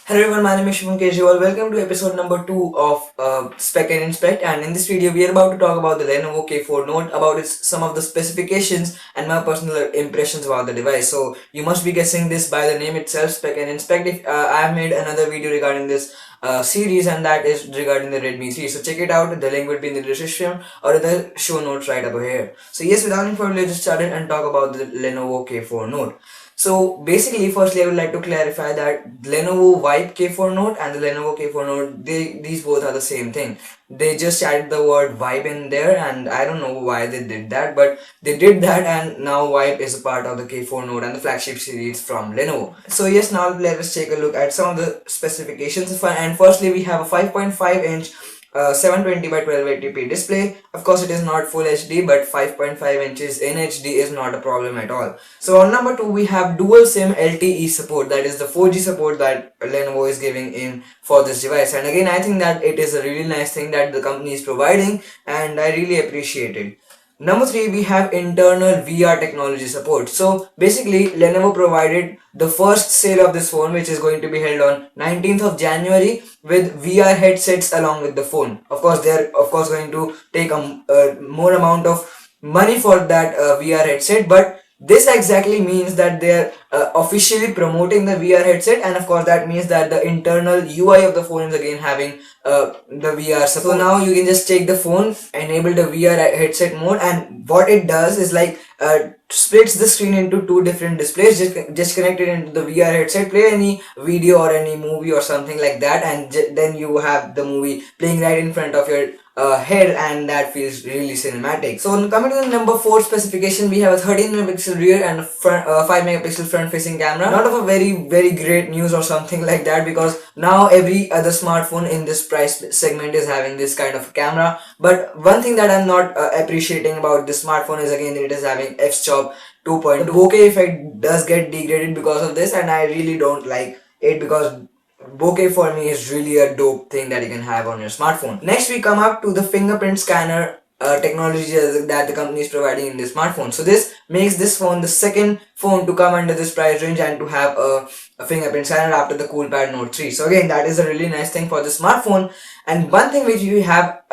Hello everyone, my name is Shubham Kejriwal. Welcome to episode number 2 of Spec and Inspect, and in this video we are about to talk about the Lenovo K4 Note, about some of the specifications and my personal impressions about the device. So you must be guessing this by the name itself, Spec and Inspect. If I have made another video regarding this series, and that is regarding the Redmi 3. So check it out, the link will be in the description or in the show notes right over here. So yes, without any further let's start it and talk about the Lenovo K4 Note. So basically, firstly, I would like to clarify that Lenovo Vibe K4 Note and the Lenovo K4 Note, these both are the same thing. They just added the word Vibe in there, and I don't know why they did that, but they did that, and now Vibe is a part of the K4 Note and the flagship series from Lenovo. So yes, now let us take a look at some of the specifications. And firstly, we have a 5.5-inch 720 by 1280p display. Of course, it is not full HD, but 5.5 inches in HD is not a problem at all. So on number 2, we have dual SIM LTE support, that is the 4G support that Lenovo is giving in for this device. And again, I think that it is a really nice thing that the company is providing, and I really appreciate it. Number 3, we have internal VR technology support. So basically, Lenovo provided the first sale of this phone, which is going to be held on 19th of January, with VR headsets along with the phone. Of course, they are going to take a more amount of money for that VR headset, but this exactly means that they are officially promoting the VR headset, and of course that means that the internal UI of the phone is again having the VR support. So now you can just take the phone, enable the VR headset mode, and what it does is like splits the screen into two different displays. Just connect it into the VR headset, play any video or any movie or something like that, and then you have the movie playing right in front of your head, and that feels really cinematic. So coming to the number 4 specification, we have a 13 megapixel rear and a 5 megapixel front facing camera. Not of a very great news or something like that, because now every other smartphone in this price segment is having this kind of camera. But one thing that I'm not appreciating about this smartphone is again it is having f-stop 2.0. The bokeh effect does get degraded because of this, and I really don't like it, because bokeh for me is really a dope thing that you can have on your smartphone. Next, we come up to the fingerprint scanner technology that the company is providing in this smartphone. So this makes this phone the second phone to come under this price range and to have a fingerprint scanner after the CoolPad Note 3. So again, that is a really nice thing for the smartphone. And one thing which we have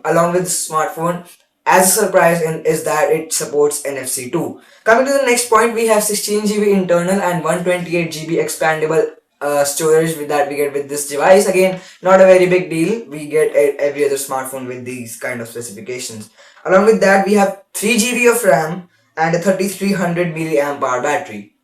along with the smartphone as a surprise is that it supports NFC too. Coming to the next point, we have 16GB internal and 128GB expandable storage that we get with this device. Again, not a very big deal. We get every other smartphone with these kind of specifications. Along with that, we have 3GB of RAM and a 3300 milliamp hour battery.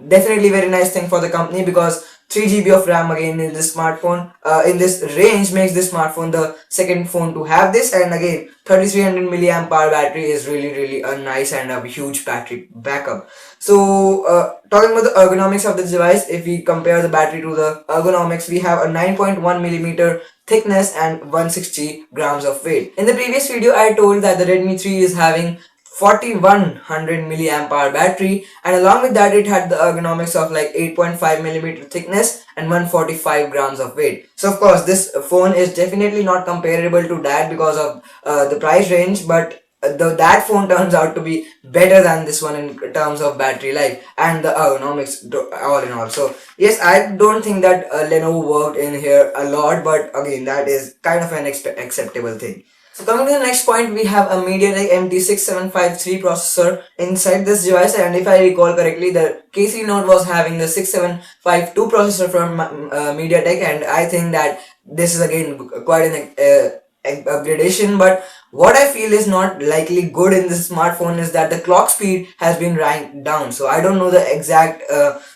Definitely very nice thing for the company, because 3GB of RAM again in this smartphone in this range makes this smartphone the second phone to have this. And again, 3300 milliamp hour battery is really a nice and a huge battery backup. So talking about the ergonomics of this device, if we compare the battery to the ergonomics, we have a 9.1 millimeter thickness and 160 grams of weight. In the previous video, I told that the Redmi 3 is having 4100 milliamp hour battery, and along with that it had the ergonomics of like 8.5 millimeter thickness and 145 grams of weight. So of course this phone is definitely not comparable to that because of the price range, but that phone turns out to be better than this one in terms of battery life and the ergonomics all in all. So yes, I don't think that Lenovo worked in here a lot, but again that is kind of an acceptable thing. So coming to the next point, we have a MediaTek MT6753 processor inside this device, and if I recall correctly, the K3 Note was having the 6752 processor from MediaTek, and I think that this is again quite an upgradation. But what I feel is not likely good in this smartphone is that the clock speed has been ranked down. So I don't know the exact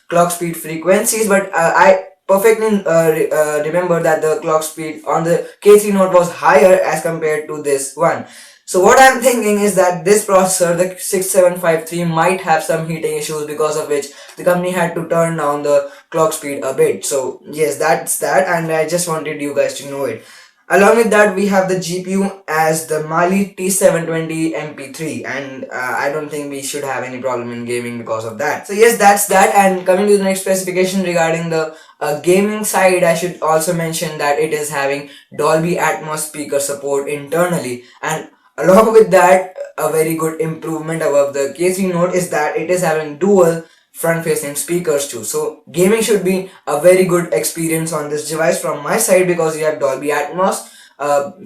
clock speed frequencies, but I perfectly remember that the clock speed on the K3 Note was higher as compared to this one. So what I'm thinking is that this processor, the 6753, might have some heating issues, because of which the company had to turn down the clock speed a bit. So yes, that's that, and I just wanted you guys to know it. Along with that, we have the GPU as the Mali T720 MP3, and I don't think we should have any problem in gaming because of that. So yes, that's that. And coming to the next specification regarding the gaming side, I should also mention that it is having Dolby Atmos speaker support internally, and along with that, a very good improvement above the K3 Note is that it is having dual front facing speakers too. So gaming should be a very good experience on this device from my side, because you have Dolby Atmos,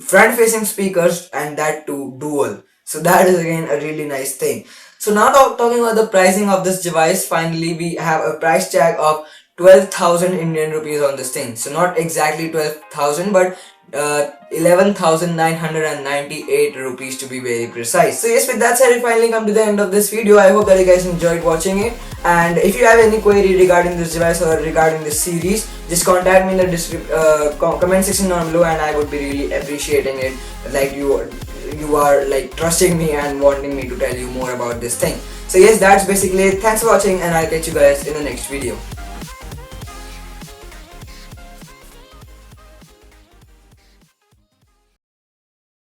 front facing speakers, and that too dual. So that is again a really nice thing. So now talking about the pricing of this device, finally we have a price tag of 12,000 Indian rupees on this thing. So not exactly 12,000, but 11,998 rupees to be very precise. So yes, with that said, we finally come to the end of this video. I hope that you guys enjoyed watching it, and if you have any query regarding this device or regarding this series, just contact me in the comment section down below, and I would be really appreciating it. Like you are like trusting me and wanting me to tell you more about this thing. So yes, that's basically it. Thanks for watching, and I'll catch you guys in the next video.